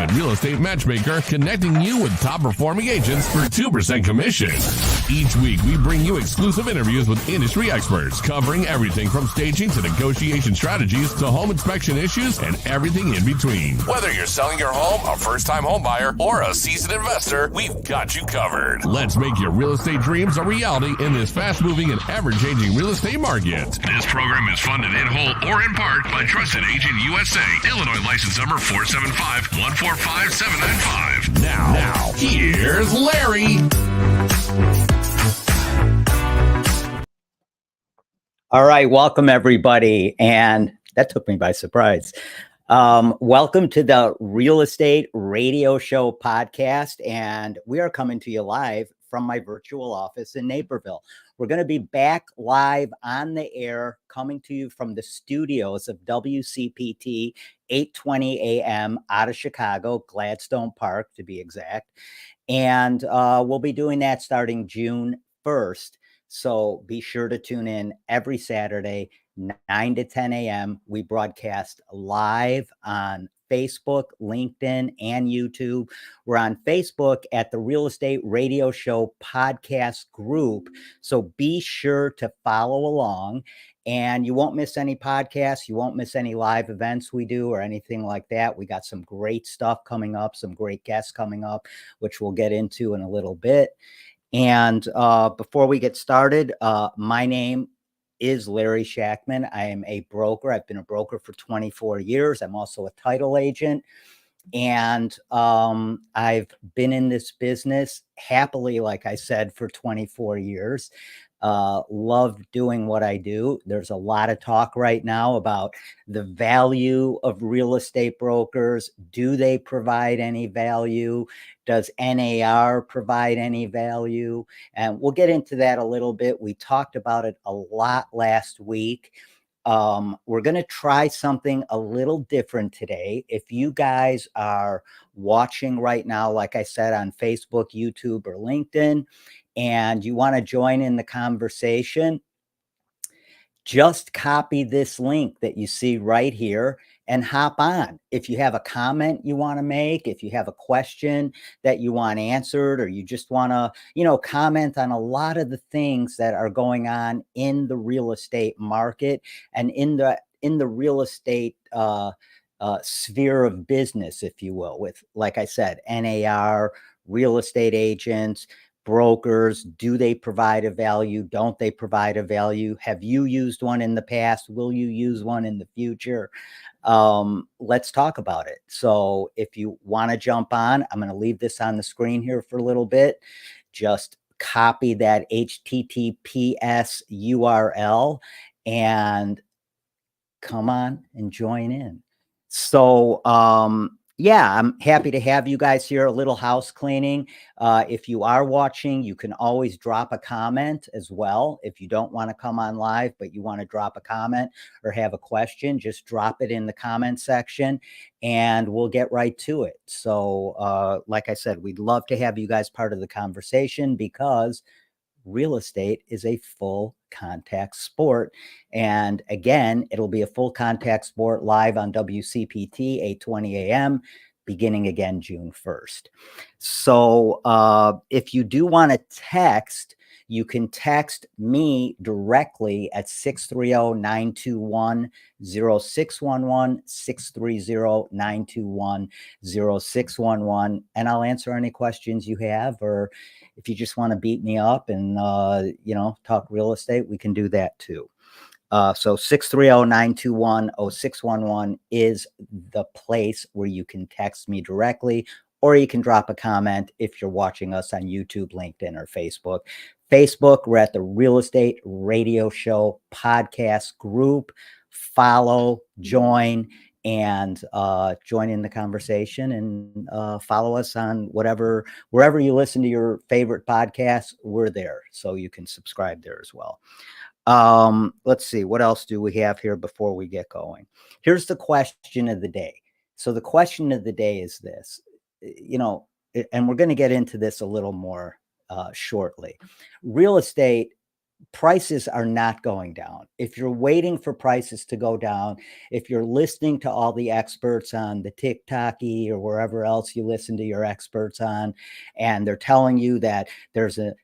ultimate real estate matchmaker, connecting you with top-performing agents for 2% commission. Each week, we bring you exclusive interviews with industry experts, covering everything from staging to negotiation strategies to home inspection issues and everything in between. Whether you're selling your home, a first-time home buyer, or a seasoned investor, we've got you covered. Let's make your real estate dreams a reality in this fast-moving and ever-changing real estate market. This program is funded in whole or in part by Trusted Agent USA, Illinois license number 475-145-795. Now, here's Larry. All right, welcome everybody. And that took me by surprise. Welcome to the Real Estate Radio Show podcast. And we are coming to you live from my virtual office in Naperville. We're going to be back live on the air, coming to you from the studios of WCPT 820 AM out of Chicago, Gladstone Park to be exact. And we'll be doing that starting June 1st. So be sure to tune in every Saturday, 9 to 10 a.m. We broadcast live on Facebook, LinkedIn, and YouTube. We're on Facebook at the Real Estate Radio Show podcast group. So be sure to follow along and you won't miss any podcasts. You won't miss any live events we do or anything like that. We got some great stuff coming up, some great guests coming up, which we'll get into in a little bit. And before we get started, my name is Larry Shakman. I am a broker. I've been a broker for 24 years. I'm also a title agent. And I've been in this business happily, like I said, for 24 years. Love doing what I do. There's a lot of talk right now about the value of real estate brokers. Do they provide any value? Does NAR provide any value? And we'll get into that a little bit. We talked about it a lot last week. We're going to try something a little different today. If you guys are watching right now, like I said, on Facebook, YouTube, or LinkedIn, and you want to join in the conversation, just copy this link that you see right here and hop on. If you have a comment you want to make, if you have a question that you want answered, or you just want to, comment on a lot of the things that are going on in the real estate market and in the real estate sphere of business, if you will, with, like I said, NAR, real estate agents, brokers. Do they provide a value? Don't they provide a value? Have you used one in the past? Will you use one in the future? Let's talk about it. So if you want to jump on, I'm going to leave this on the screen here for a little bit. Just copy that HTTPS URL and come on and join in. So, yeah, I'm happy to have you guys here. A little house cleaning. If you are watching, you can always drop a comment as well. If you don't want to come on live, but you want to drop a comment or have a question, just drop it in the comment section and we'll get right to it. So like I said, we'd love to have you guys part of the conversation because real estate is a full contact sport. And again, it'll be a full contact sport live on WCPT 820 AM, beginning again June 1st. So if you do want to text, you can text me directly at 630-921-0611, 630-921-0611, and I'll answer any questions you have, or if you just want to beat me up and, talk real estate, we can do that too. So 630-921-0611 is the place where you can text me directly, or you can drop a comment if you're watching us on YouTube, LinkedIn, or Facebook. Facebook, we're at the Real Estate Radio Show podcast group. Follow, join, and join in the conversation, and follow us on wherever you listen to your favorite podcasts. We're there, so you can subscribe there as well. Let's see, what else do we have here before we get going? Here's the question of the day. So the question of the day is this, and we're going to get into this a little more shortly. Real estate prices are not going down. If you're waiting for prices to go down, if you're listening to all the experts on the TikToky or wherever else you listen to your experts on, and they're telling you that there's an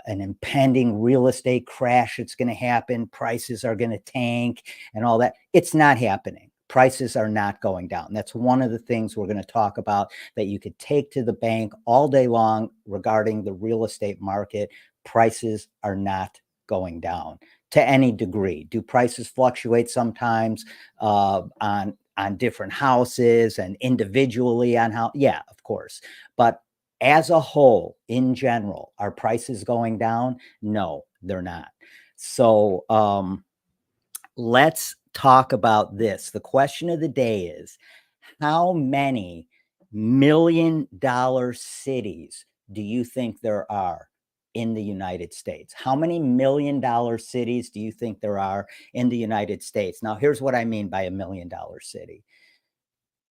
impending real estate crash that's going to happen, prices are going to tank and all that, it's not happening. Prices are not going down. That's one of the things we're going to talk about that you could take to the bank all day long regarding the real estate market. Prices are not going down to any degree. Do prices fluctuate sometimes on different houses and individually on how? Yeah, of course. But as a whole, in general, are prices going down? No, they're not. So let's talk about this. The question of the day is, how many $1 million cities do you think there are in the United States? How many $1 million cities do you think there are in the United States? Now, here's what I mean by $1 million city.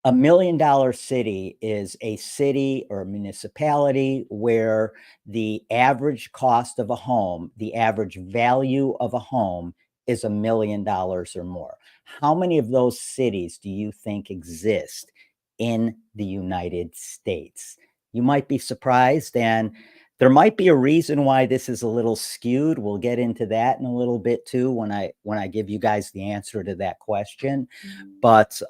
$1 million city is a city or a municipality where the average cost of a home, the average value of a home is $1 million or more. How many of those cities do you think exist in the United States? You might be surprised, and there might be a reason why this is a little skewed. We'll get into that in a little bit too when I give you guys the answer to that question. But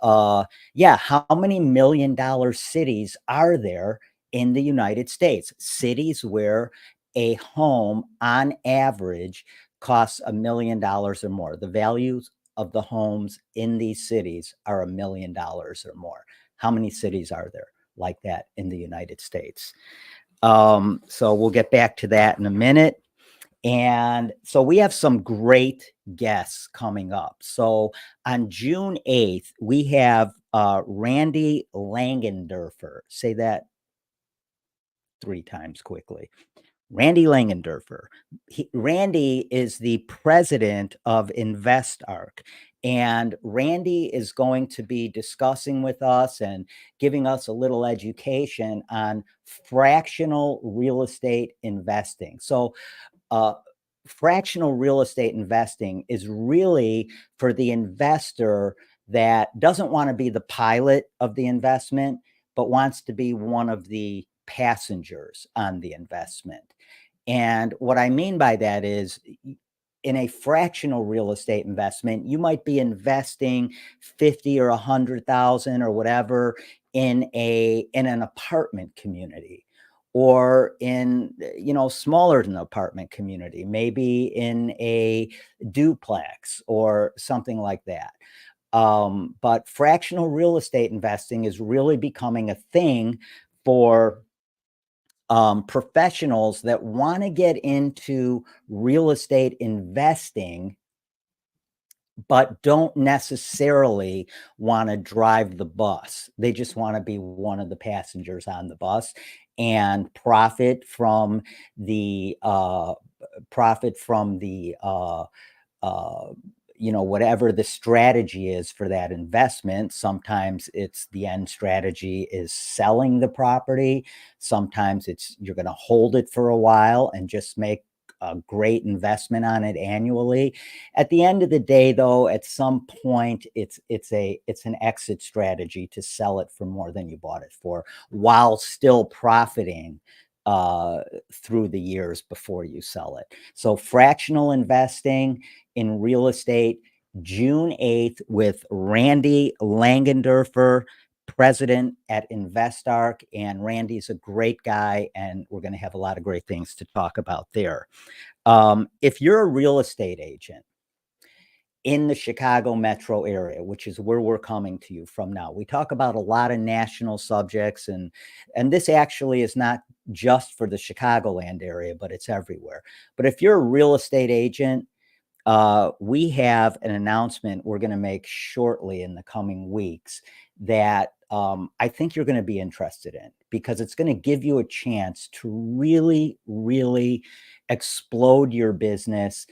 yeah, how many $1 million cities are there in the United States? Cities where a home on average costs $1 million or more. The values of the homes in these cities are $1 million or more. How many cities are there like that in the United States? So we'll get back to that in a minute. And so we have some great guests coming up. So on June 8th, we have Randy Langendorfer. Say that 3 times quickly. Randy Langendorfer. Randy is the president of InvestArc. And Randy is going to be discussing with us and giving us a little education on fractional real estate investing. So fractional real estate investing is really for the investor that doesn't want to be the pilot of the investment, but wants to be one of the passengers on the investment. And what I mean by that is, in a fractional real estate investment, you might be investing 50 or 100,000 or whatever in an apartment community, or in, smaller than an apartment community, maybe in a duplex or something like that. But fractional real estate investing is really becoming a thing for professionals that want to get into real estate investing, but don't necessarily want to drive the bus. They just want to be one of the passengers on the bus and profit from the whatever the strategy is for that investment. Sometimes it's the end strategy is selling the property. Sometimes it's you're going to hold it for a while and just make a great investment on it annually. At the end of the day, though, at some point, it's an exit strategy to sell it for more than you bought it for, while still profiting through the years before you sell it. So fractional investing in real estate, June 8th with Randy Langendorfer, president at InvestArc. And Randy's a great guy, and we're going to have a lot of great things to talk about there. If you're a real estate agent in the Chicago metro area, which is where we're coming to you from now, we talk about a lot of national subjects, and this actually is not just for the Chicagoland area, but it's everywhere. But if you're a real estate agent, we have an announcement we're going to make shortly in the coming weeks that I think you're going to be interested in, because it's going to give you a chance to really, really explode your business,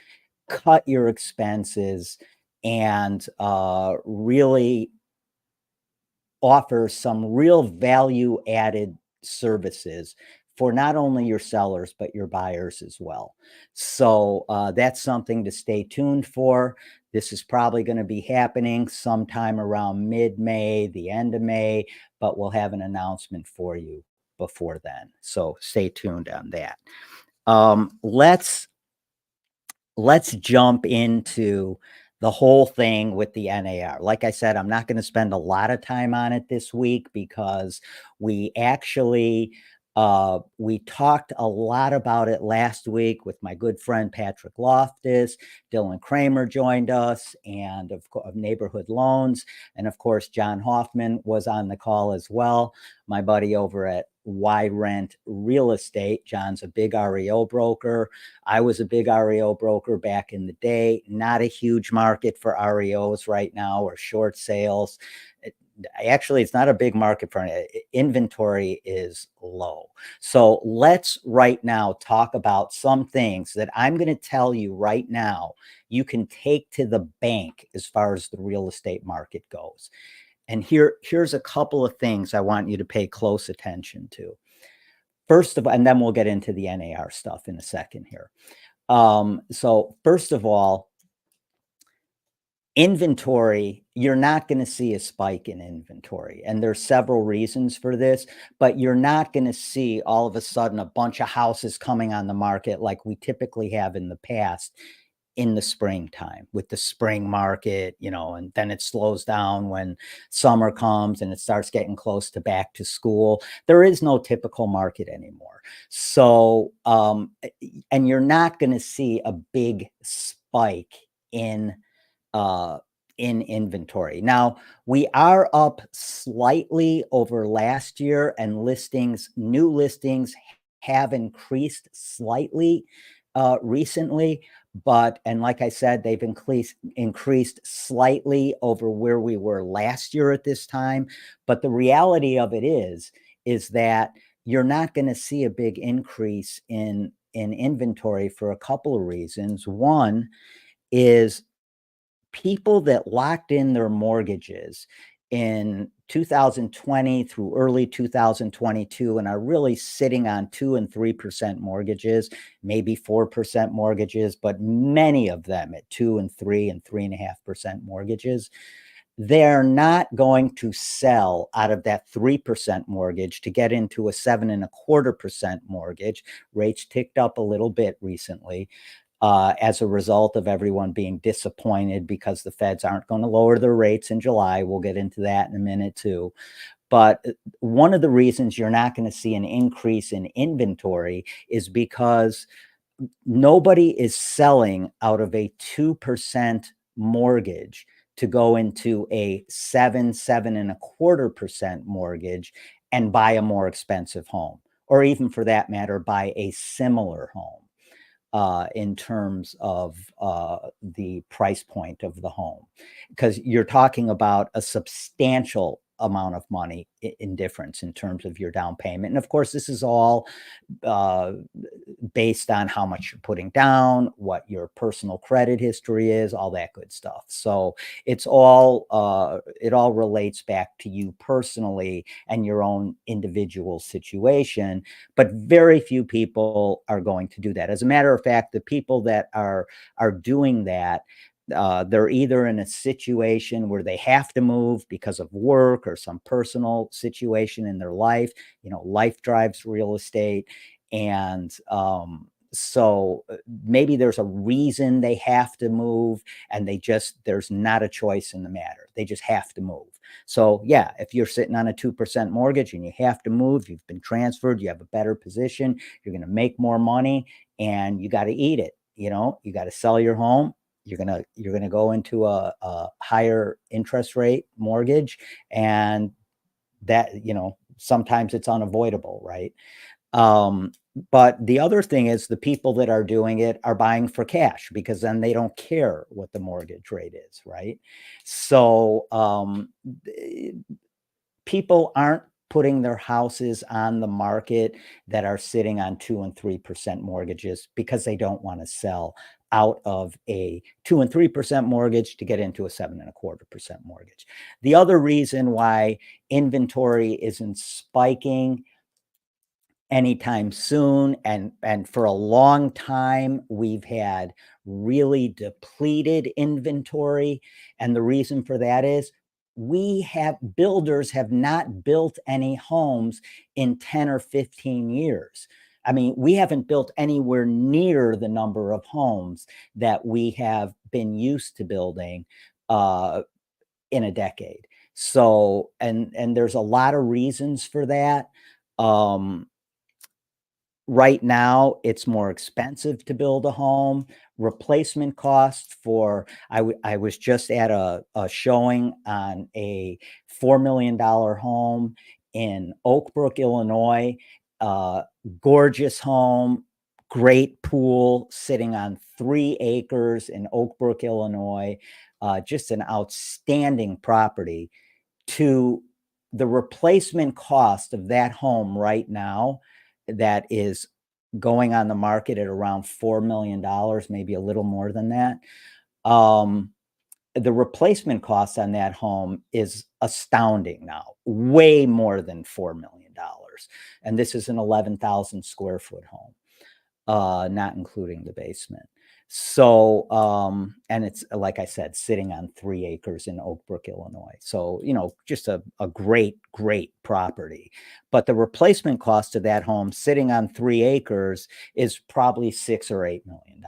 cut your expenses, and really offer some real value added services for not only your sellers, but your buyers as well. So that's something to stay tuned for. This is probably going to be happening sometime around mid-May, the end of May, but we'll have an announcement for you before then. So stay tuned on that. Let's jump into the whole thing with the NAR. Like I said, I'm not going to spend a lot of time on it this week because we actually we talked a lot about it last week with my good friend Patrick Loftus. Dylan Kramer joined us, and of Neighborhood Loans, and of course John Hoffman was on the call as well. My buddy over at Why Rent Real Estate. John's a big REO broker. I was a big REO broker back in the day. Not a huge market for REOs right now, or short sales. Actually, it's not a big market for it. Inventory is low. So let's right now talk about some things that I'm going to tell you right now you can take to the bank as far as the real estate market goes. And here's a couple of things I want you to pay close attention to. First of all, and then we'll get into the NAR stuff in a second here. So first of all, inventory, you're not going to see a spike in inventory. And there's several reasons for this, but you're not going to see all of a sudden a bunch of houses coming on the market like we typically have in the past in the springtime with the spring market, and then it slows down when summer comes and it starts getting close to back to school. There is no typical market anymore. So, and you're not going to see a big spike in inventory. Now, we are up slightly over last year, and new listings have increased slightly recently, and like I said, they've increased slightly over where we were last year at this time. But the reality of it is that you're not going to see a big increase in inventory for a couple of reasons. One is people that locked in their mortgages in 2020 through early 2022 and are really sitting on 2 and 3% mortgages, maybe 4% mortgages, but many of them at 2 and 3 and 3.5% mortgages. They're not going to sell out of that 3% mortgage to get into a 7.25% mortgage. Rates ticked up a little bit recently. As a result of everyone being disappointed because the Feds aren't going to lower their rates in July. We'll get into that in a minute too. But one of the reasons you're not going to see an increase in inventory is because nobody is selling out of a 2% mortgage to go into a 7.25% mortgage and buy a more expensive home, or even for that matter, buy a similar home. In terms of the price point of the home, because you're talking about a substantial amount of money in difference in terms of your down payment. And of course, this is all based on how much you're putting down, what your personal credit history is, all that good stuff. So it all relates back to you personally and your own individual situation. But very few people are going to do that. As a matter of fact, the people that are doing that, they're either in a situation where they have to move because of work or some personal situation in their life. Life drives real estate. And so maybe there's a reason they have to move, and there's not a choice in the matter. They just have to move. So yeah, if you're sitting on a 2% mortgage and you have to move, you've been transferred, you have a better position, you're going to make more money, and you got to eat it. You got to sell your home. You're gonna go into a higher interest rate mortgage, and that sometimes it's unavoidable, right? But the other thing is the people that are doing it are buying for cash, because then they don't care what the mortgage rate is, right? So people aren't putting their houses on the market that are sitting on 2 and 3% mortgages because they don't want to sell out of a 2 and 3% mortgage to get into a 7.25% mortgage. The other reason why inventory isn't spiking anytime soon. And for a long time, we've had really depleted inventory. And the reason for that is builders have not built any homes in 10 or 15 years. I mean, we haven't built anywhere near the number of homes that we have been used to building in a decade. So, and there's a lot of reasons for that. Um, Right now, it's more expensive to build a home. Replacement cost for I was just at a showing on a $4 million home in Oak Brook, Illinois. Uh, Gorgeous home, great pool, sitting on 3 acres in Oak Brook, Illinois. Just an outstanding property. To the replacement cost of that home right now, that is going on the market at around $4 million, maybe a little more than that. The replacement cost on that home is astounding now, way more than $4 million. And this is an 11,000 square foot home, not including the basement. So, and it's, like I said, sitting on 3 acres in Oak Brook, Illinois. So, just a great, great property. But the replacement cost of that home sitting on 3 acres is probably $6 or $8 million.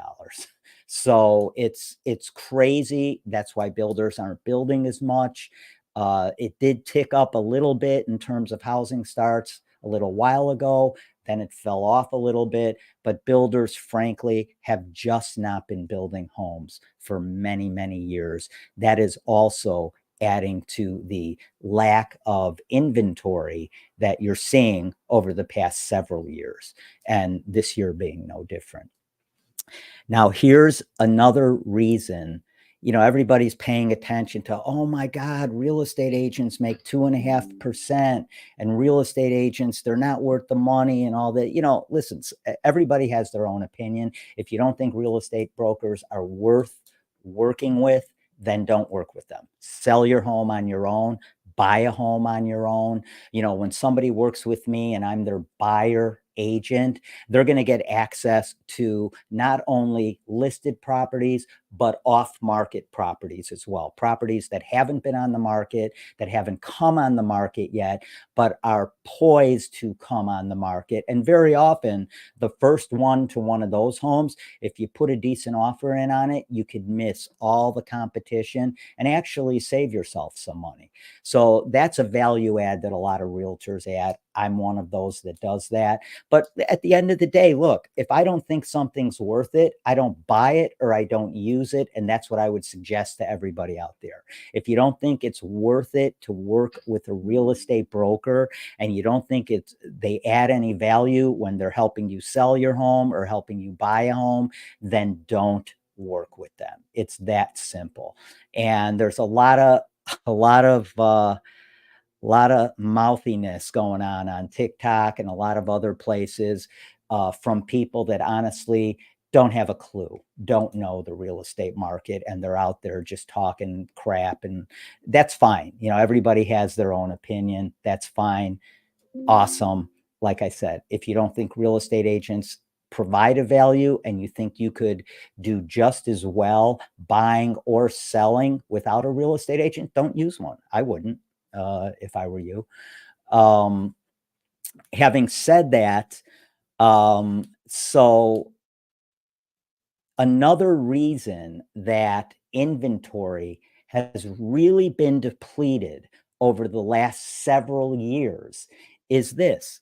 So it's crazy. That's why builders aren't building as much. It did tick up a little bit in terms of housing starts a little while ago. Then it fell off a little bit, but builders, frankly, have just not been building homes for many, many years. That is also adding to the lack of inventory that you're seeing over the past several years, and this year being no different. Now, here's another reason. Everybody's paying attention to, oh my God, real estate agents make 2.5%, and real estate agents, they're not worth the money and all that. Listen, everybody has their own opinion. If you don't think real estate brokers are worth working with, then don't work with them. Sell your home on your own, buy a home on your own. When somebody works with me and I'm their buyer agent, they're going to get access to not only listed properties, but off-market properties as well. Properties that haven't been on the market, that haven't come on the market yet, but are poised to come on the market. And very often, the first one to one of those homes, if you put a decent offer in on it, you could miss all the competition and actually save yourself some money. So that's a value add that a lot of realtors add. I'm one of those that does that. But at the end of the day, look, if I don't think something's worth it, I don't buy it or I don't use it. And that's what I would suggest to everybody out there. If you don't think it's worth it to work with a real estate broker, and you don't think they add any value when they're helping you sell your home or helping you buy a home, then don't work with them. It's that simple. And there's a lot of mouthiness going on TikTok and a lot of other places, from people that honestly don't have a clue, don't know the real estate market, and they're out there just talking crap. And that's fine. Everybody has their own opinion. That's fine. Awesome. Like I said, if you don't think real estate agents provide a value and you think you could do just as well buying or selling without a real estate agent, don't use one. I wouldn't, if I were you. Having said that, so another reason that inventory has really been depleted over the last several years is this: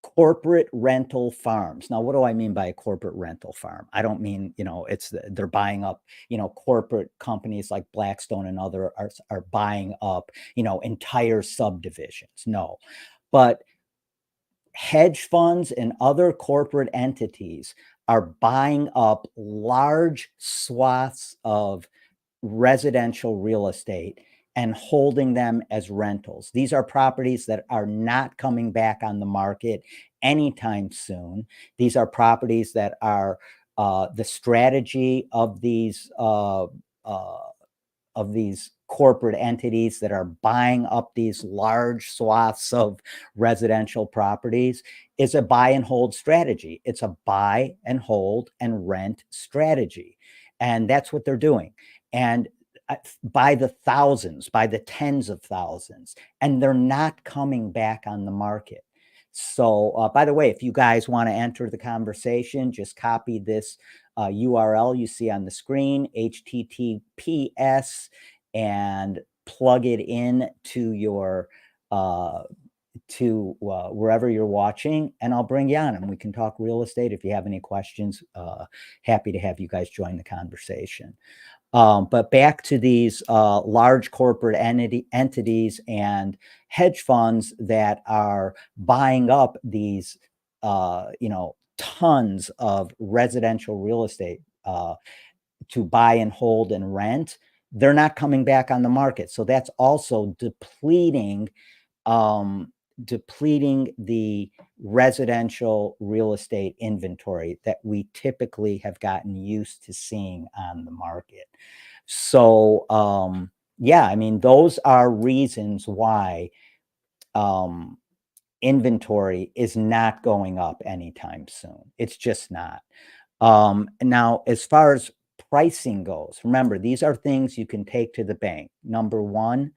corporate rental farms. Now, what do I mean by a corporate rental farm? I don't mean, they're buying up, corporate companies like Blackstone and other are buying up, entire subdivisions. No, but hedge funds and other corporate entities are buying up large swaths of residential real estate and holding them as rentals. These are properties that are not coming back on the market anytime soon. These are properties that are the strategy of these corporate entities that are buying up these large swaths of residential properties is a buy and hold strategy. It's a buy and hold and rent strategy. And that's what they're doing. And by the thousands, by the tens of thousands, and they're not coming back on the market. So, by the way, if you guys want to enter the conversation, just copy this URL you see on the screen, HTTPS, and plug it in to your wherever you're watching, and I'll bring you on and we can talk real estate. If you have any questions, happy to have you guys join the conversation. But back to these large corporate entities and hedge funds that are buying up these, tons of residential real estate to buy and hold and rent. They're not coming back on the market. So that's also depleting the residential real estate inventory that we typically have gotten used to seeing on the market. So, yeah, I mean, those are reasons why inventory is not going up anytime soon. It's just not. Now, as far as pricing goes, remember, these are things you can take to the bank. Number one,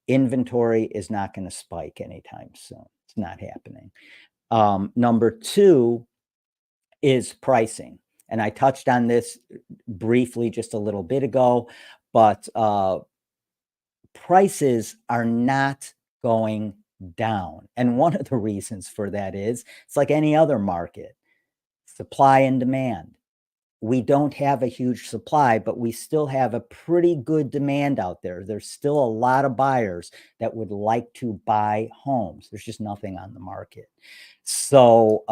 inventory is not going to spike anytime soon. It's not happening. Number two is pricing. And I touched on this briefly just a little bit ago, but prices are not going down. And one of the reasons for that is it's like any other market, supply and demand. We don't have a huge supply, but we still have a pretty good demand out there. There's still a lot of buyers that would like to buy homes. There's just nothing on the market. So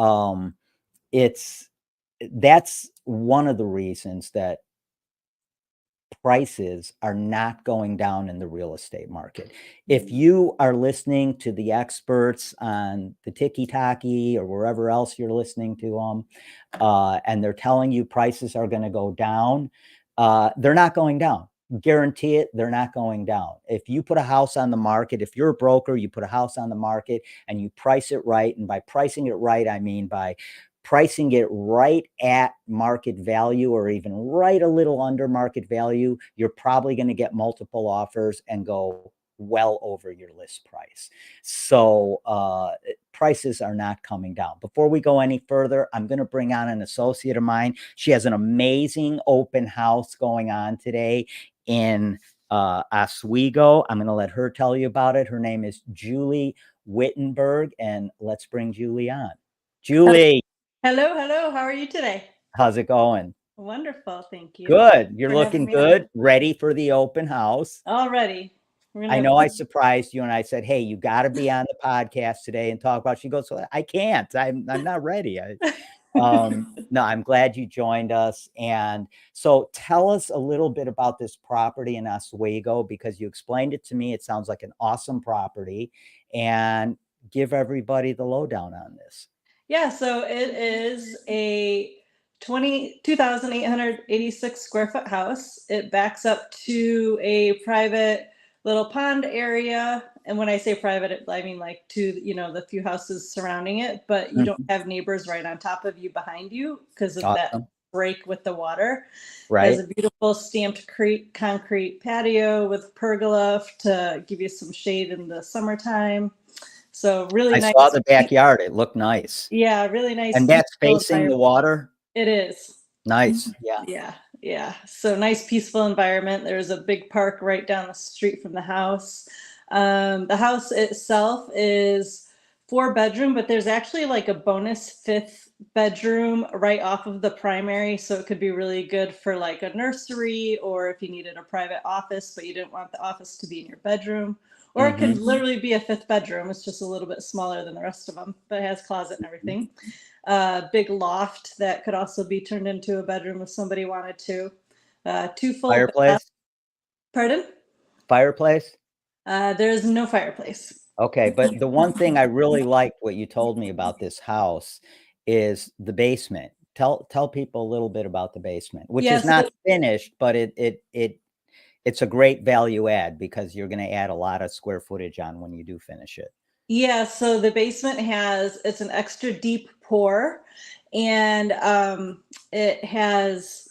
that's one of the reasons that prices are not going down in the real estate market. If you are listening to the experts on the Tiki-Taki or wherever else you're listening to them, and they're telling you prices are going to go down, they're not going down. Guarantee it, they're not going down. If you put a house on the market, if you're a broker, you put a house on the market and you price it right. And by pricing it right, I mean by pricing it right at market value or even right a little under market value, you're probably going to get multiple offers and go well over your list price. So prices are not coming down. Before we go any further, I'm going to bring on an associate of mine. She has an amazing open house going on today in Oswego. I'm going to let her tell you about it. Her name is Julie Wittenberg, and let's bring Julie on. Julie. Hello. How are you today? How's it going? Wonderful. Thank you. Good. You're looking good. Ready for the open house. Already. I know I surprised you and I said, hey, you got to be on the podcast today and talk about. She goes, so I can't. I'm not ready. No, I'm glad you joined us. And so tell us a little bit about this property in Oswego, because you explained it to me. It sounds like an awesome property, and give everybody the lowdown on this. Yeah, so it is a 2,886 square foot house. It backs up to a private little pond area. And when I say private, I mean like to, the few houses surrounding it, but you don't have neighbors right on top of you behind you because of that break with the water. Right. It has a beautiful stamped concrete patio with pergola to give you some shade in the summertime. So really nice. I saw the backyard. It looked nice. Yeah, really nice. And that's facing the water? It is. Nice. Yeah. So nice, peaceful environment. There's a big park right down the street from the house. The house itself is 4-bedroom, but there's actually like a bonus 5th bedroom right off of the primary. So it could be really good for like a nursery, or if you needed a private office, but you didn't want the office to be in your bedroom. Or it could literally be a 5th bedroom. It's just a little bit smaller than the rest of them, but it has closet and everything. Big loft that could also be turned into a bedroom if somebody wanted to. 2 full fireplace. Pardon? Fireplace. There's no fireplace. Okay, but the one thing I really liked what you told me about this house is the basement. Tell people a little bit about the basement, which is not finished, but it It's a great value add because you're going to add a lot of square footage on when you do finish it. Yeah, so the basement it's an extra deep pour, and it has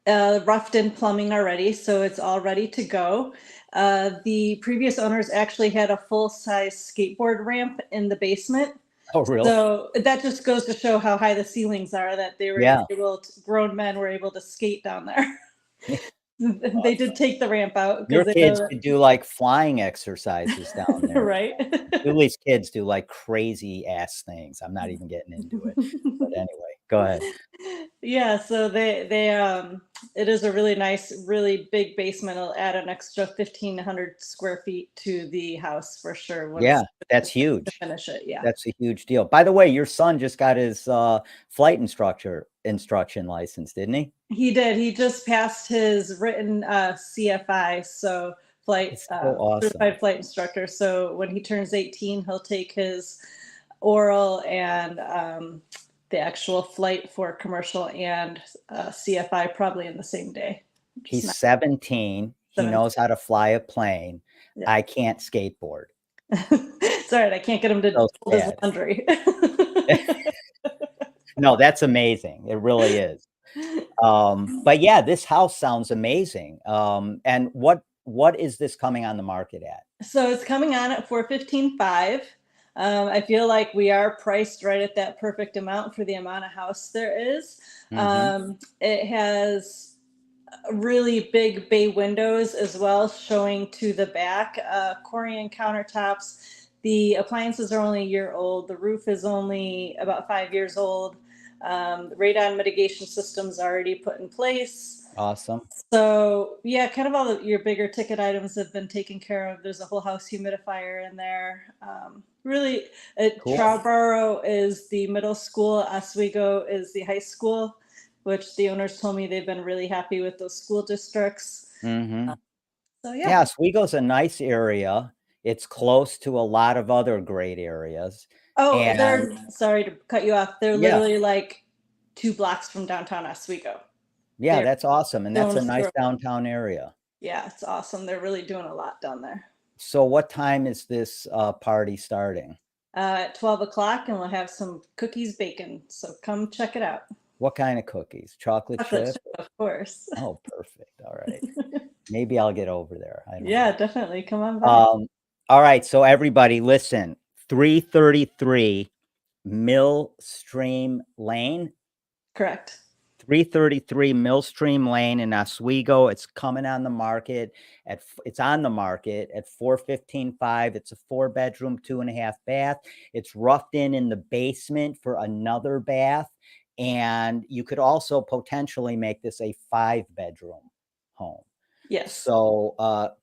roughed in plumbing already, so it's all ready to go. The previous owners actually had a full-size skateboard ramp in the basement. Oh, really? So that just goes to show how high the ceilings are, that they were Yeah. grown men were able to skate down there. They did take the ramp out Your because they kids know could do like flying exercises down that, there. right? Julie's kids do like crazy ass things. I'm not even getting into it. But anyway, go ahead. Yeah, so it is a really nice, really big basement. It'll add an extra 1,500 square feet to the house for sure Yeah, once that's to huge. finish it. Yeah. That's a huge deal. By the way, your son just got his flight instruction license, didn't he? He did. He just passed his written CFI, so It's so awesome. certified flight instructor. So when he turns 18, he'll take his oral and the actual flight for commercial and CFI probably in the same day. He's 17. He knows how to fly a plane. Yeah. I can't skateboard. It's all right. I can't get him to So fold his sad. laundry. No, that's amazing. It really is. But yeah, this house sounds amazing. And what is this coming on the market at? So it's coming on at 415.5. I feel like we are priced right at that perfect amount for the amount of house there is. It has really big bay windows as well, showing to the back. Corian countertops. The appliances are only a year old. The roof is only about 5 years old. Radon mitigation systems already put in place. Awesome. So yeah, kind of all your bigger ticket items have been taken care of. There's a whole house humidifier in there. Really, Cool. Trowboro is the middle school. Oswego is the high school, which the owners told me they've been really happy with those school districts. So yeah, Oswego's a nice area. It's close to a lot of other great areas. Oh, And they're sorry to cut you off. They're Yeah. literally like 2 blocks from downtown Oswego. yeah, They're that's awesome. And that's a stone's nice throw. downtown area. Yeah, it's awesome. They're really doing a lot down there. So what time is this party starting? At 12 o'clock, and we'll have some cookies baking. So come check it out. What kind of cookies? Chocolate chip? Of course. Oh, perfect. All right. Maybe I'll get over there. I don't Yeah, know. definitely. Come on by. All right. So everybody listen, 333 Millstream Lane. Correct. 333 Millstream Lane in Oswego. It's coming on the market it's on the market at 415.5. It's a 4-bedroom, 2.5 bath. It's roughed in the basement for another bath. And you could also potentially make this a 5-bedroom home. Yes. So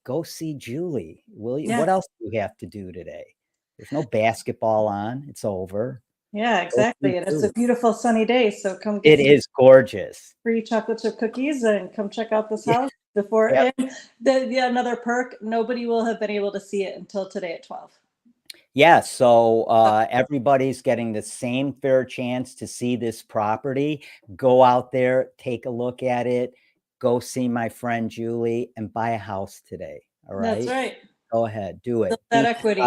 go see Julie. Will you? Yeah. What else do you have to do today? There's no basketball on. It's over. Yeah, exactly. And it's a beautiful sunny day. So come get It is gorgeous. Free chocolate chip cookies and come check out this house before. Yep. And another perk, nobody will have been able to see it until today at 12. Yeah, so everybody's getting the same fair chance to see this property. Go out there, take a look at it, go see my friend Julie, and buy a house today. All right. That's right. Go ahead, do it. That equity.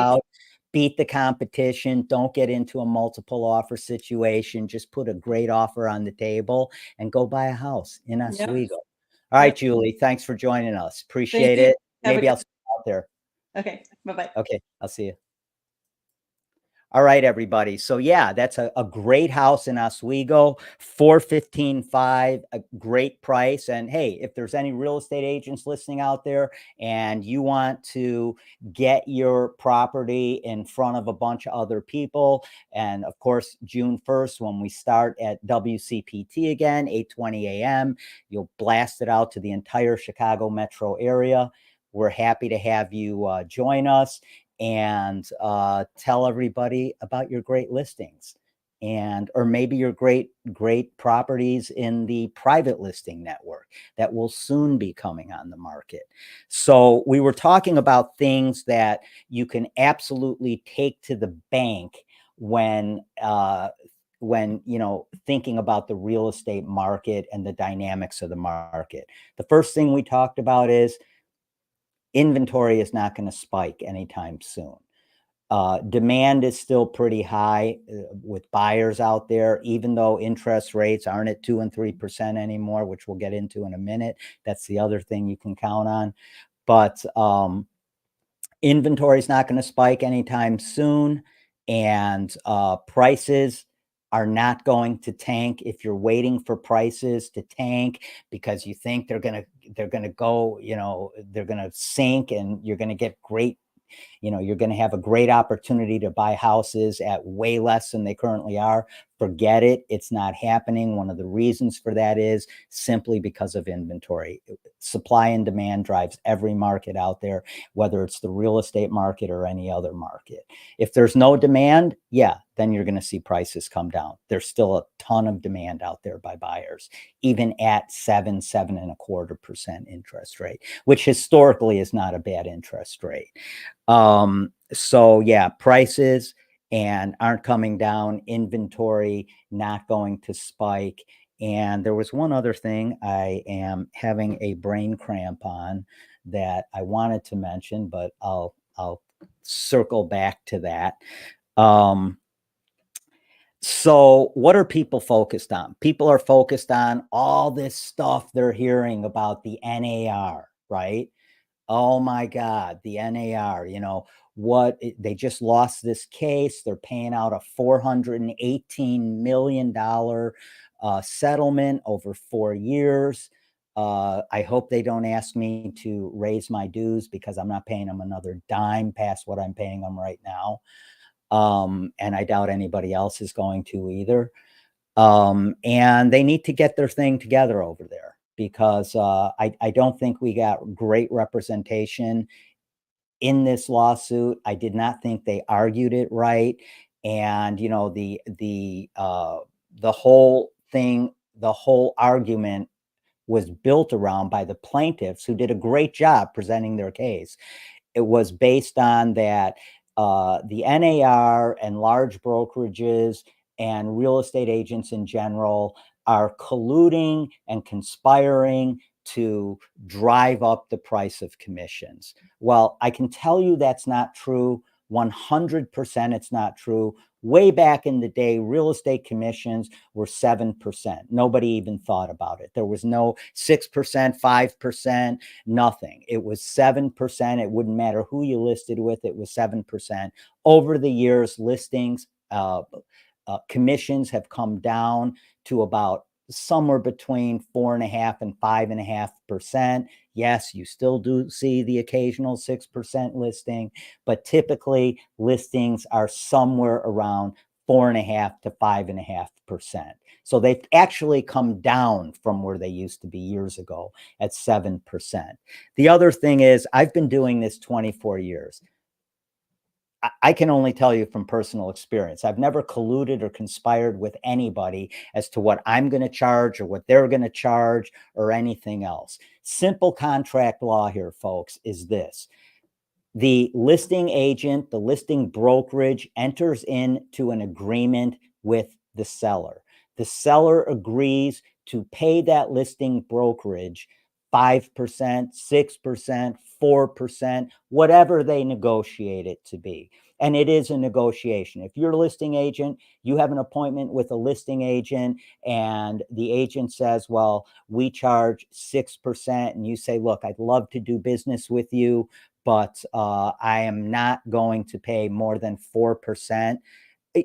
Beat the competition. Don't get into a multiple offer situation. Just put a great offer on the table and go buy a house in Oswego. All right, Julie, thanks for joining us. Appreciate it. Maybe I'll see you out there. Okay, bye-bye. Okay, I'll see you. All right, everybody. So yeah, that's a great house in Oswego, 415.5, a great price. And hey, if there's any real estate agents listening out there and you want to get your property in front of a bunch of other people, and of course, June 1st, when we start at WCPT again, 8:20 a.m., you'll blast it out to the entire Chicago metro area. We're happy to have you join us and tell everybody about your great listings or maybe your great properties in the private listing network that will soon be coming on the market. So we were talking about things that you can absolutely take to the bank when thinking about the real estate market and the dynamics of the market. The first thing we talked about is inventory is not going to spike anytime soon. Demand is still pretty high with buyers out there, even though interest rates aren't at 2 and 3% anymore, which we'll get into in a minute. That's the other thing you can count on. But inventory is not going to spike anytime soon, and prices are not going to tank. If you're waiting for prices to tank because you think they're going to go, they're going to sink and you're going to get great, you're going to have a great opportunity to buy houses at way less than they currently are. Forget it. It's not happening. One of the reasons for that is simply because of inventory. Supply and demand drives every market out there, whether it's the real estate market or any other market. If there's no demand, then you're going to see prices come down. There's still a ton of demand out there by buyers, even at 7.25% interest rate, which historically is not a bad interest rate. So prices and aren't coming down, inventory not going to spike. And there was one other thing I am having a brain cramp on that I wanted to mention, but I'll circle back to that. So what are people focused on? People are focused on all this stuff they're hearing about the NAR, right? Oh my God, the NAR, they just lost this case. They're paying out a $418 million settlement over 4 years. I hope they don't ask me to raise my dues because I'm not paying them another dime past what I'm paying them right now. And I doubt anybody else is going to either. And they need to get their thing together over there, because I don't think we got great representation in this lawsuit. I did not think they argued it right. And, the whole thing, the whole argument was built around by the plaintiffs, who did a great job presenting their case. It was based on that the NAR and large brokerages and real estate agents in general are colluding and conspiring to drive up the price of commissions. Well, I can tell you that's not true. 100% it's not true. Way back in the day, real estate commissions were 7%. Nobody even thought about it. There was no 6%, 5%, nothing. It was 7%. It wouldn't matter who you listed with. It was 7%. Over the years, listings, commissions have come down to about somewhere between 4.5% and 5.5%. Yes, you still do see the occasional 6% listing, but typically listings are somewhere around 4.5% to 5.5%. So they've actually come down from where they used to be years ago at 7%. The other thing is, I've been doing this 24 years. I can only tell you from personal experience. I've never colluded or conspired with anybody as to what I'm going to charge or what they're going to charge or anything else. Simple contract law here, folks, is this. The listing agent, the listing brokerage enters into an agreement with the seller. The seller agrees to pay that listing brokerage 5%, 6%, 4%, whatever they negotiate it to be. And it is a negotiation. If you're a listing agent, you have an appointment with a listing agent, and the agent says, well, we charge 6%. And you say, look, I'd love to do business with you, but I am not going to pay more than 4%.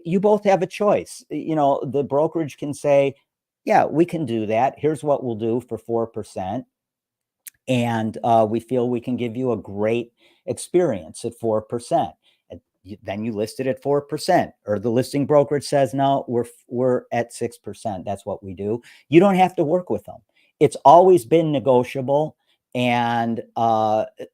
You both have a choice. The brokerage can say, yeah, we can do that. Here's what we'll do for 4%. And we feel we can give you a great experience at 4%. And then you list it at 4%, or the listing brokerage says, no, we're at 6%. That's what we do. You don't have to work with them. It's always been negotiable. And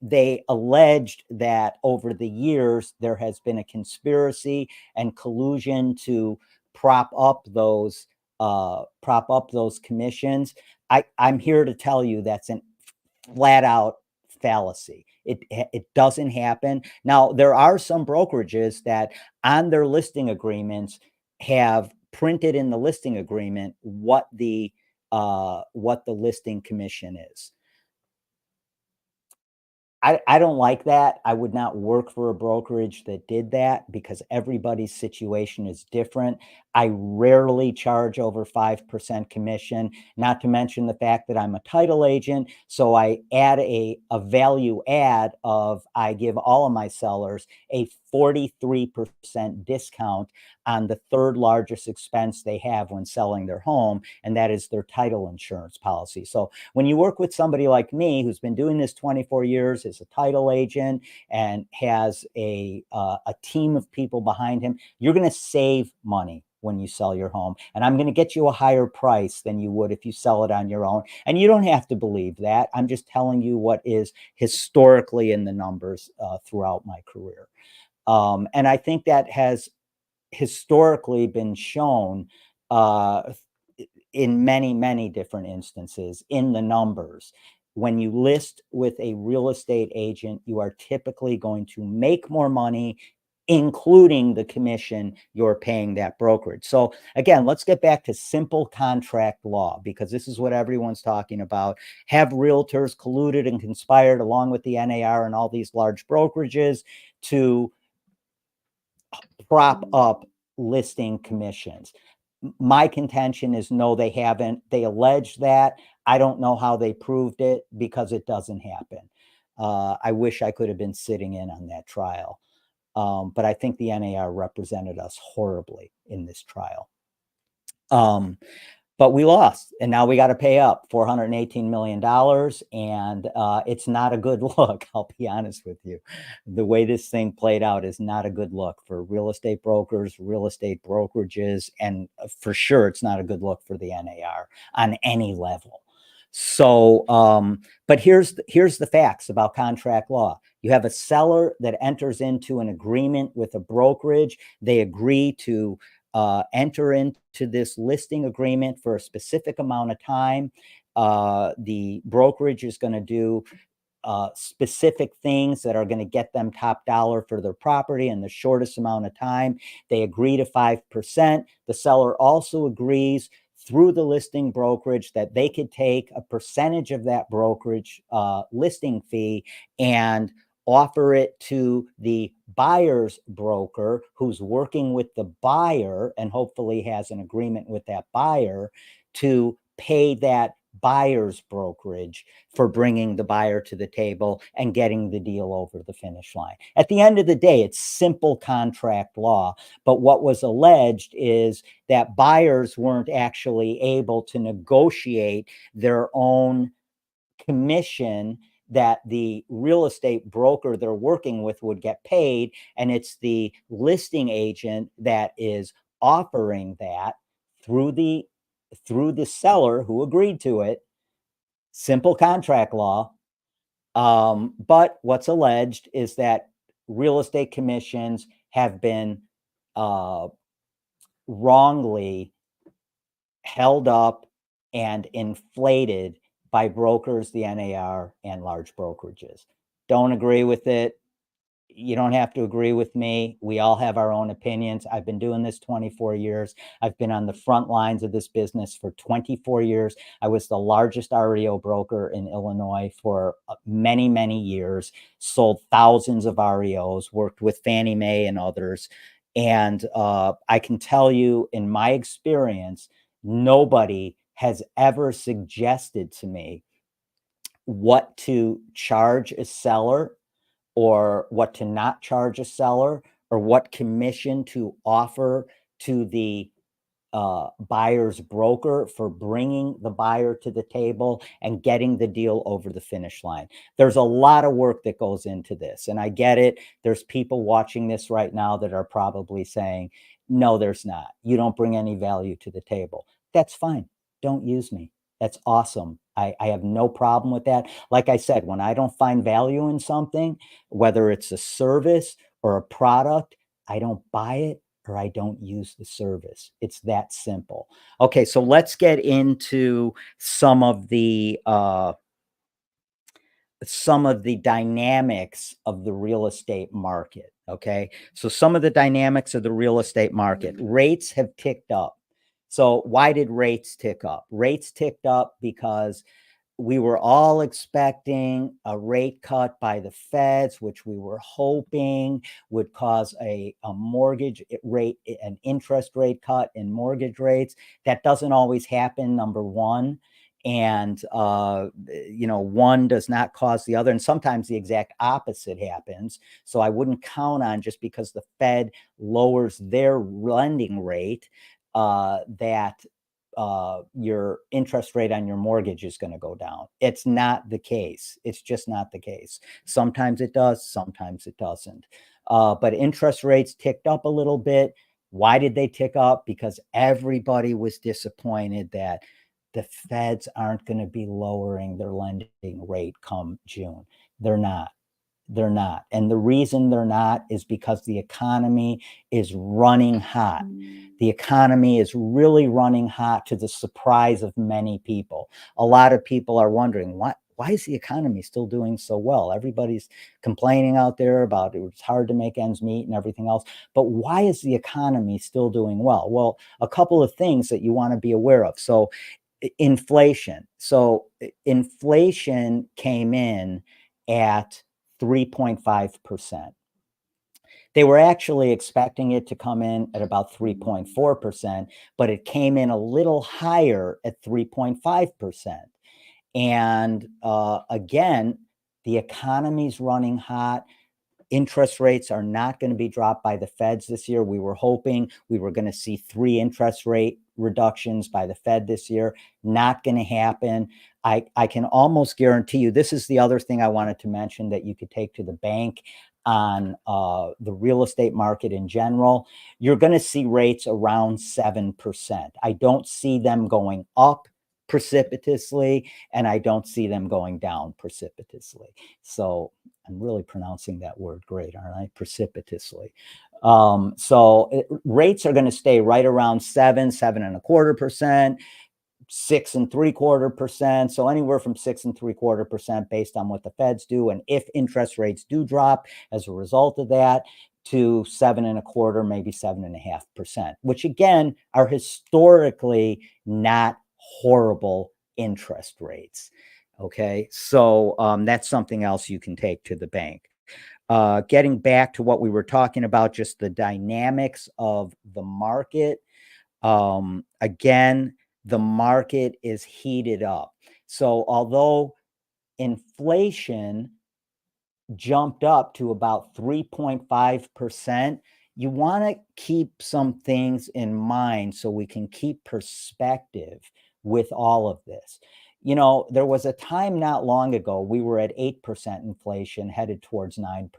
they alleged that over the years, there has been a conspiracy and collusion to prop up those commissions. I'm here to tell you that's an flat out fallacy. It doesn't happen. Now, there are some brokerages that on their listing agreements have printed in the listing agreement what the listing commission is. I don't like that. I would not work for a brokerage that did that because everybody's situation is different. I rarely charge over 5% commission, not to mention the fact that I'm a title agent. So I add a value add of, I give all of my sellers a 43% discount on the third largest expense they have when selling their home, and that is their title insurance policy. So when you work with somebody like me who's been doing this 24 years, is a title agent, and has a team of people behind him, you're going to save money when you sell your home. And I'm going to get you a higher price than you would if you sell it on your own. And you don't have to believe that. I'm just telling you what is historically in the numbers throughout my career. And I think that has historically been shown in many, many different instances in the numbers. When you list with a real estate agent, you are typically going to make more money, including the commission you're paying that brokerage. So again, let's get back to simple contract law, because this is what everyone's talking about. Have realtors colluded and conspired along with the NAR and all these large brokerages to prop up listing commissions? My contention is no, they haven't. They allege that. I don't know how they proved it because it doesn't happen. I wish I could have been sitting in on that trial. But I think the NAR represented us horribly in this trial. But we lost, and now we got to pay up $418 million. And it's not a good look. I'll be honest with you. The way this thing played out is not a good look for real estate brokers, real estate brokerages, and for sure, it's not a good look for the NAR on any level. So, but here's the facts about contract law. You have a seller that enters into an agreement with a brokerage. They agree to enter into this listing agreement for a specific amount of time. The brokerage is going to do specific things that are going to get them top dollar for their property in the shortest amount of time. They agree to 5%. The seller also agrees through the listing brokerage that they could take a percentage of that brokerage listing fee and offer it to the buyer's broker, who's working with the buyer and hopefully has an agreement with that buyer to pay that buyer's brokerage for bringing the buyer to the table and getting the deal over the finish line. At the end of the day, it's simple contract law. But what was alleged is that buyers weren't actually able to negotiate their own commission that the real estate broker they're working with would get paid. And it's the listing agent that is offering that through the seller who agreed to it. Simple contract law. But what's alleged is that real estate commissions have been wrongly held up and inflated by brokers, the NAR, and large brokerages. Don't agree with it. You don't have to agree with me. We all have our own opinions. I've been doing this 24 years. I've been on the front lines of this business for 24 years. I was the largest REO broker in Illinois for many, many years, sold thousands of REOs, worked with Fannie Mae and others. And I can tell you, in my experience, nobody has ever suggested to me what to charge a seller or what to not charge a seller or what commission to offer to the buyer's broker for bringing the buyer to the table and getting the deal over the finish line. There's a lot of work that goes into this, and I get it. There's people watching this right now that are probably saying, no, there's not. You don't bring any value to the table. That's fine. Don't use me. That's awesome. I have no problem with that. Like I said, when I don't find value in something, whether it's a service or a product, I don't buy it or I don't use the service. It's that simple. Okay, so let's get into some of the dynamics of the real estate market. Okay, so some of the dynamics of the real estate market. Rates have ticked up. So why did rates tick up? Rates ticked up because we were all expecting a rate cut by the feds, which we were hoping would cause a mortgage rate, an interest rate cut in mortgage rates. That doesn't always happen, number one. And, one does not cause the other. And sometimes the exact opposite happens. So I wouldn't count on just because the Fed lowers their lending rate that your interest rate on your mortgage is going to go down. It's not the case. It's just not the case. Sometimes it does, sometimes it doesn't. But interest rates ticked up a little bit. Why did they tick up? Because everybody was disappointed that the feds aren't going to be lowering their lending rate come June. They're not. They're not. And the reason they're not is because the economy is running hot. The economy is really running hot, to the surprise of many people. A lot of people are wondering, why is the economy still doing so well? Everybody's complaining out there about it's hard to make ends meet and everything else. But why is the economy still doing well? Well, a couple of things that you want to be aware of. So inflation. So inflation came in at 3.5%. They were actually expecting it to come in at about 3.4%, but it came in a little higher at 3.5%. And again, the economy's running hot. Interest rates are not going to be dropped by the feds this year. We were hoping we were going to see 3 interest rate reductions by the Fed this year. Not going to happen. I can almost guarantee you, this is the other thing I wanted to mention that you could take to the bank on the real estate market in general. You're going to see rates around 7%. I don't see them going up precipitously, and I don't see them going down precipitously. So I'm really pronouncing that word great, aren't I? Precipitously. Rates are going to stay right around 7.25%, 6.75%. So anywhere from 6.75% based on what the feds do. And if interest rates do drop as a result of that, to 7.25%, maybe 7.5%, which again are historically not horrible interest rates. Okay, so that's something else you can take to the bank. Getting back to what we were talking about, just the dynamics of the market. Again, the market is heated up. So although inflation jumped up to about 3.5%, you want to keep some things in mind so we can keep perspective with all of this. There was a time not long ago, we were at 8% inflation, headed towards 9%.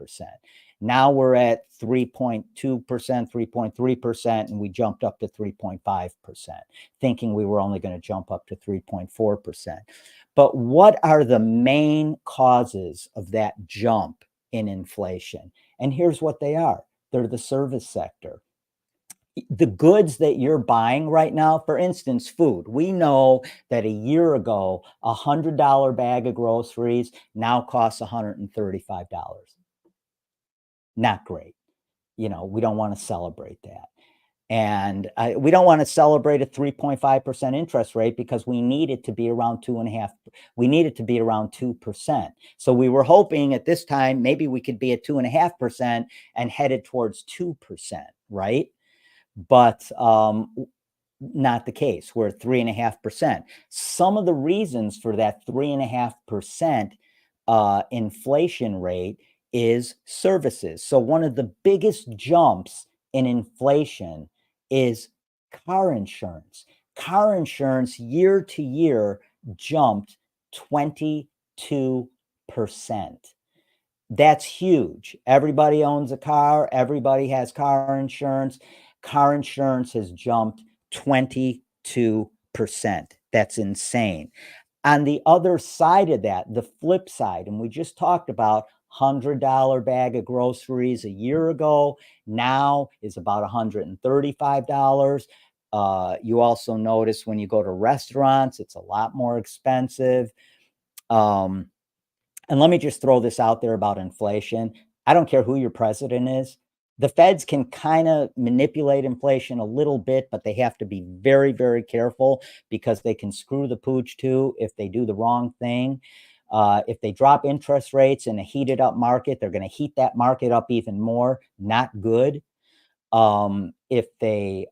Now we're at 3.2%, 3.3%, and we jumped up to 3.5%, thinking we were only going to jump up to 3.4%. But what are the main causes of that jump in inflation? And here's what they are. They're the service sector. The goods that you're buying right now, for instance, food. We know that a year ago, a $100 bag of groceries now costs $135. Not great. We don't want to celebrate that. And we don't want to celebrate a 3.5% interest rate because we need it to be around 2.5. We need it to be around 2%. So we were hoping at this time, maybe we could be at 2.5% and headed towards 2%, right? But not the case. We're at 3.5%. Some of the reasons for that 3.5% inflation rate is services. So one of the biggest jumps in inflation is car insurance. Car insurance year to year jumped 22%. That's huge. Everybody owns a car. Everybody has car insurance. Car insurance has jumped 22%. That's insane. On the other side of that, the flip side, and we just talked about $100 bag of groceries a year ago, now is about $135. You also notice when you go to restaurants, it's a lot more expensive. And let me just throw this out there about inflation. I don't care who your president is. the Feds can kind of manipulate inflation a little bit, but they have to be very, very careful because they can screw the pooch too if they do the wrong thing. If they drop interest rates in a heated up market, they're going to heat that market up even more. Not good. If they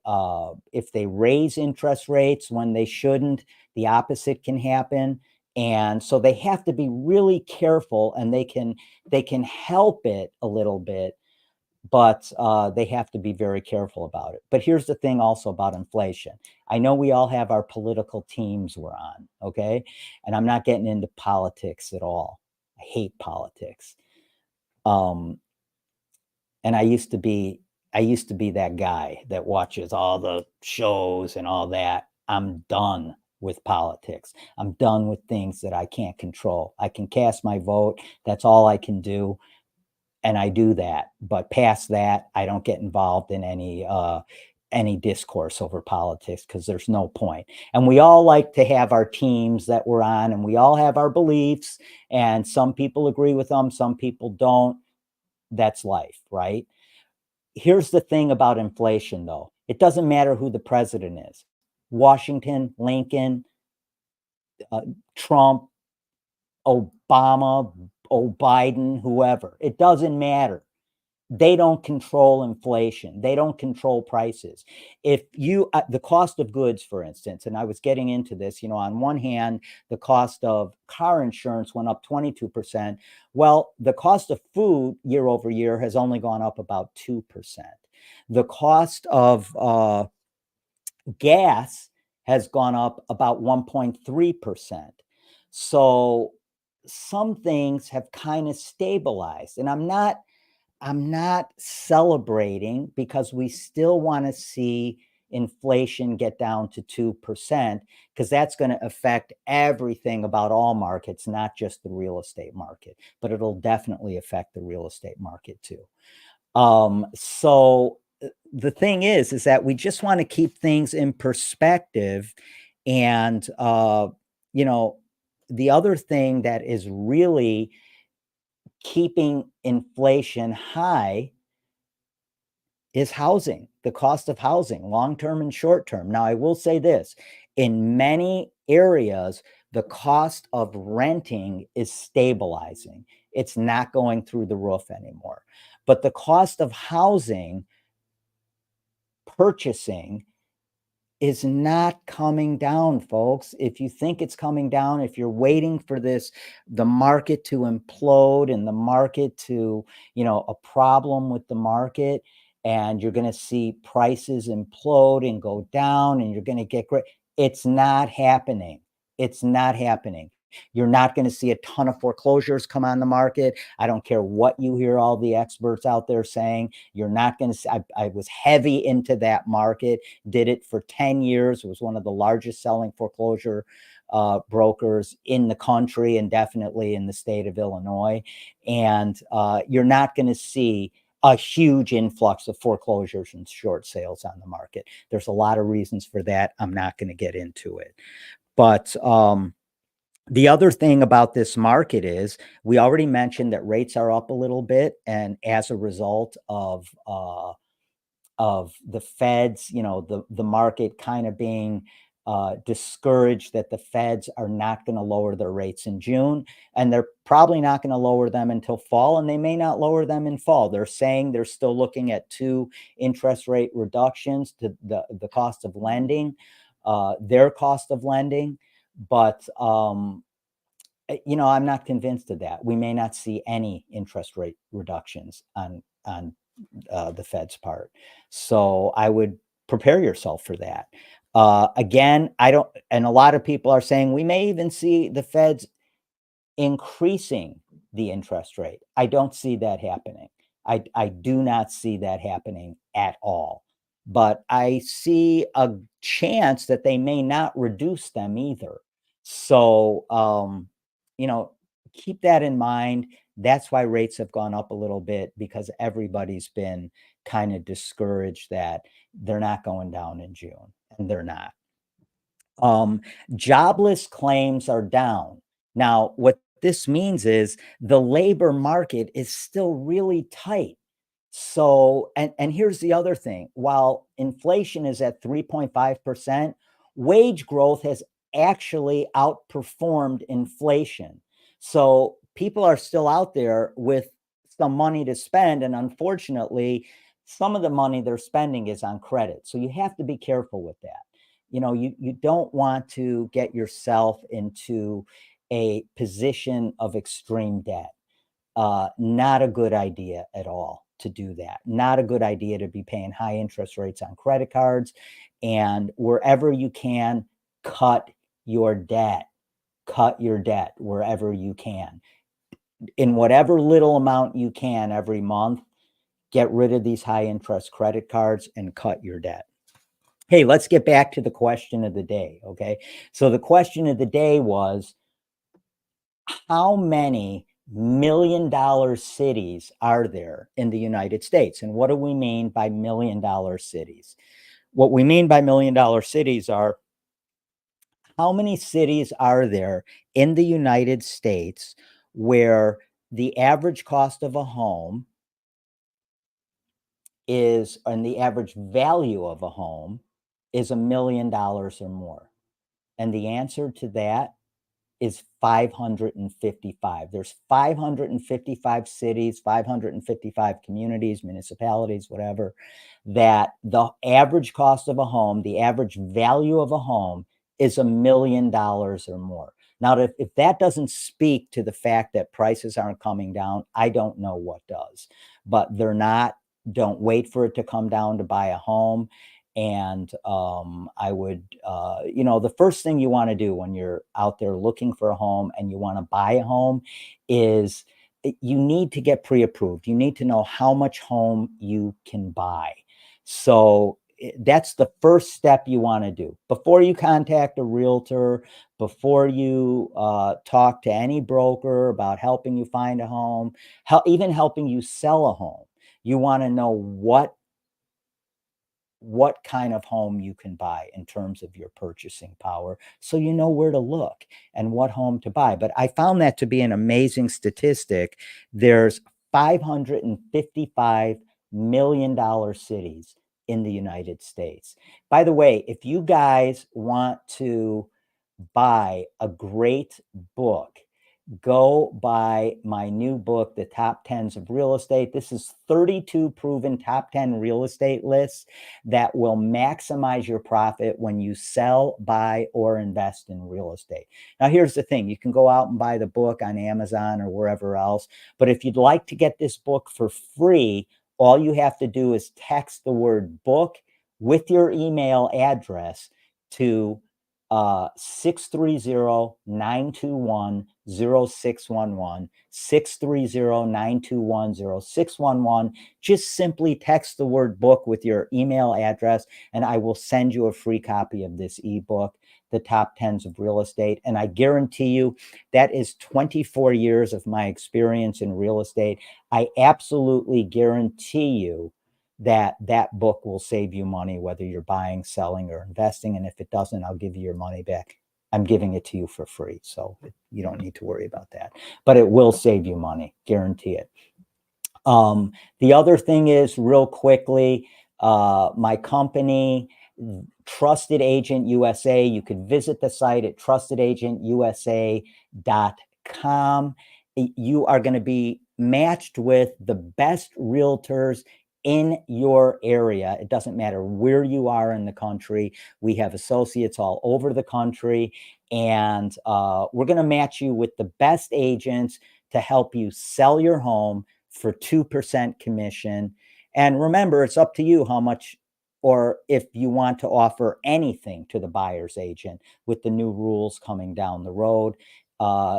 raise interest rates when they shouldn't, the opposite can happen. And so they have to be really careful, and they can help it a little bit, but they have to be very careful about it. But here's the thing also about inflation. I know we all have our political teams we're on, okay? And I'm not getting into politics at all. I hate politics. And I used to be that guy that watches all the shows and all that. I'm done with politics. I'm done with things that I can't control. I can cast my vote. That's all I can do. And I do that. But past that, I don't get involved in any discourse over politics because there's no point. And we all like to have our teams that we're on, and we all have our beliefs, and some people agree with them, some people don't. That's life, right? Here's the thing about inflation, though. It doesn't matter who the president is. Washington, Lincoln, Trump, Obama, Biden, whoever. It doesn't matter. They don't control inflation. They don't control prices. If you, the cost of goods, for instance, and I was getting into this, on one hand, the cost of car insurance went up 22%. Well, the cost of food year over year has only gone up about 2%. The cost of gas has gone up about 1.3%. So some things have kind of stabilized, and I'm not celebrating because we still want to see inflation get down to 2% because that's going to affect everything about all markets, not just the real estate market, but it'll definitely affect the real estate market too. So the thing is that we just want to keep things in perspective. And, the other thing that is really keeping inflation high is housing, the cost of housing, long-term and short-term. Now, I will say this, in many areas, the cost of renting is stabilizing. It's not going through the roof anymore. But the cost of housing, purchasing, is not coming down, folks. If you think it's coming down, if you're waiting for the market to implode and the market to, a problem with the market, and you're going to see prices implode and go down and you're going to get great, it's not happening. It's not happening. You're not going to see a ton of foreclosures come on the market. I don't care what you hear all the experts out there saying. You're not going to see. I was heavy into that market, did it for 10 years. It was one of the largest selling foreclosure brokers in the country and definitely in the state of Illinois. And you're not going to see a huge influx of foreclosures and short sales on the market. There's a lot of reasons for that. I'm not going to get into it. But the other thing about this market is we already mentioned that rates are up a little bit, and as a result of the Feds, the market kind of being discouraged that the Feds are not going to lower their rates in June, and they're probably not going to lower them until fall, and they may not lower them in fall. They're saying they're still looking at 2 interest rate reductions to the cost of lending, their cost of lending. But, I'm not convinced of that. We may not see any interest rate reductions on the Fed's part. So I would prepare yourself for that. Again, and a lot of people are saying we may even see the Feds increasing the interest rate. I don't see that happening. I do not see that happening at all. But I see a chance that they may not reduce them either. So, keep that in mind. That's why rates have gone up a little bit, because everybody's been kind of discouraged that they're not going down in June, and they're not. Jobless claims are down. Now, what this means is the labor market is still really tight. So, and here's the other thing. While inflation is at 3.5%, wage growth has actually outperformed inflation. So people are still out there with some money to spend. And unfortunately, some of the money they're spending is on credit. So you have to be careful with that. You don't want to get yourself into a position of extreme debt. Not a good idea at all to do that. Not a good idea to be paying high interest rates on credit cards. And wherever you can, cut your debt. Cut your debt wherever you can. In whatever little amount you can every month, get rid of these high interest credit cards and cut your debt. Hey, let's get back to the question of the day. Okay. So the question of the day was, how many $1 million cities are there in the United States? And what do we mean by $1 million cities? What we mean by $1 million cities are, how many cities are there in the United States where the average cost of a home is, and the average value of a home is $1 million or more? And the answer to that is 555. There's 555 cities, 555 communities, municipalities, whatever, that the average cost of a home, the average value of a home is $1 million or more. Now, if that doesn't speak to the fact that prices aren't coming down, I don't know what does. But they're not. Don't wait for it to come down to buy a home. And I would, the first thing you want to do when you're out there looking for a home and you want to buy a home is you need to get pre-approved. You need to know how much home you can buy. So that's the first step you want to do before you contact a realtor, before you talk to any broker about helping you find a home, even helping you sell a home. You want to know what kind of home you can buy in terms of your purchasing power, so you know where to look and what home to buy. But I found that to be an amazing statistic. There's $555 million cities in the United States. By the way, if you guys want to buy a great book, go buy my new book, The Top 10s of Real Estate. This is 32 proven top 10 real estate lists that will maximize your profit when you sell, buy, or invest in real estate. Now, here's the thing. You can go out and buy the book on Amazon or wherever else. But if you'd like to get this book for free, all you have to do is text the word book with your email address to 630-921-0611, 630-921-0611. Just simply text the word book with your email address, and I will send you a free copy of this ebook, The Top 10s of Real Estate. And I guarantee you that is 24 years of my experience in real estate. I absolutely guarantee you that book will save you money, whether you're buying, selling, or investing. And if it doesn't, I'll give you your money back. I'm giving it to you for free, so you don't need to worry about that. But it will save you money, guarantee it. The other thing is, real quickly, my company, Trusted Agent USA, you could visit the site at trustedagentusa.com. You are going to be matched with the best realtors in your area. It doesn't matter where you are in the country. We have associates all over the country, and we're going to match you with the best agents to help you sell your home for 2% commission. And remember, it's up to you how much, or if you want to offer anything to the buyer's agent with the new rules coming down the road.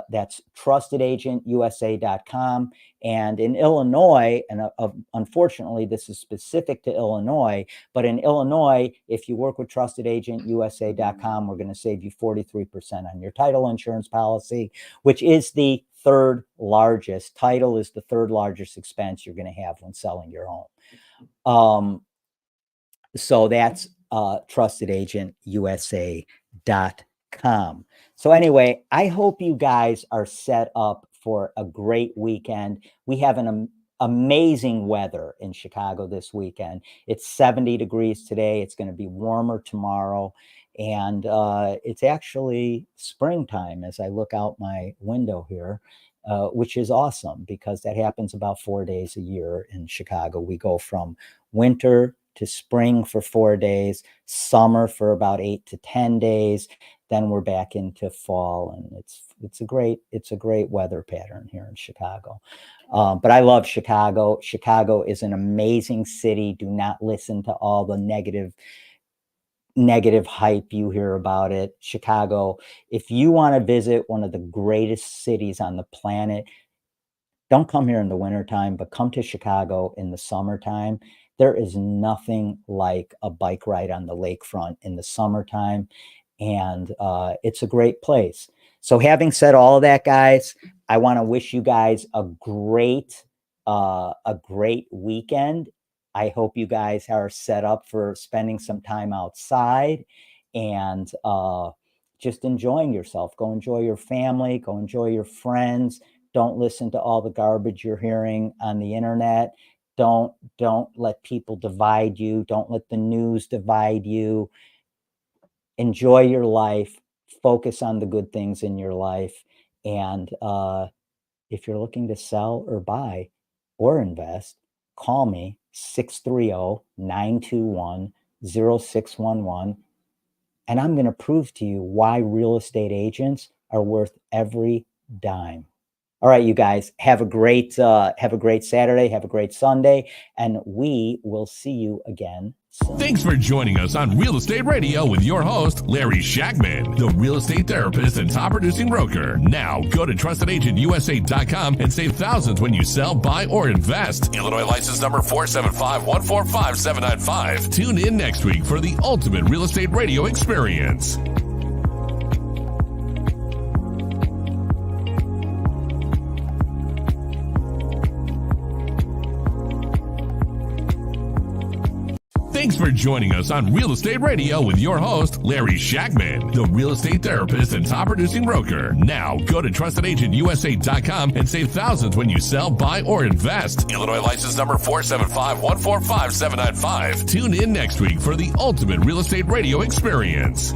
That's trustedagentusa.com. And in Illinois, and unfortunately, this is specific to Illinois, but in Illinois, if you work with trustedagentusa.com, we're going to save you 43% on your title insurance policy, which is the third largest. Title is the third largest expense you're going to have when selling your home. So that's trustedagentusa.com. So anyway, I hope you guys are set up for a great weekend. We have amazing weather in Chicago this weekend. It's 70 degrees today. It's going to be warmer tomorrow. And it's actually springtime as I look out my window here, which is awesome because that happens about 4 days a year in Chicago. We go from winter to spring for 4 days, summer for about 8 to 10 days. Then we're back into fall, and it's a great weather pattern here in Chicago. But I love Chicago. Chicago is an amazing city. Do not listen to all the negative hype you hear about it. Chicago, if you want to visit one of the greatest cities on the planet, don't come here in the wintertime, but come to Chicago in the summertime. There is nothing like a bike ride on the lakefront in the summertime. And it's a great place. So having said all of that, guys, I want to wish you guys a great weekend. I hope you guys are set up for spending some time outside and just enjoying yourself. Go enjoy your family. Go enjoy your friends. Don't listen to all the garbage you're hearing on the internet. Don't let people divide you. Don't let the news divide you. Enjoy your life. Focus on the good things in your life. And if you're looking to sell or buy or invest, call me 630-921-0611. And I'm going to prove to you why real estate agents are worth every dime. All right, you guys, have a great Saturday, have a great Sunday, and we will see you again soon. Thanks for joining us on Real Estate Radio with your host, Larry Shakman, the real estate therapist and top producing broker. Now, go to TrustedAgentUSA.com and save thousands when you sell, buy, or invest. Illinois license number 475-145-795. Tune in next week for the ultimate real estate radio experience. Thanks for joining us on Real Estate Radio with your host, Larry Shakman, the real estate therapist and top producing broker. Now, go to TrustedAgentUSA.com and save thousands when you sell, buy, or invest. Illinois license number 475-145-795. Tune in next week for the ultimate real estate radio experience.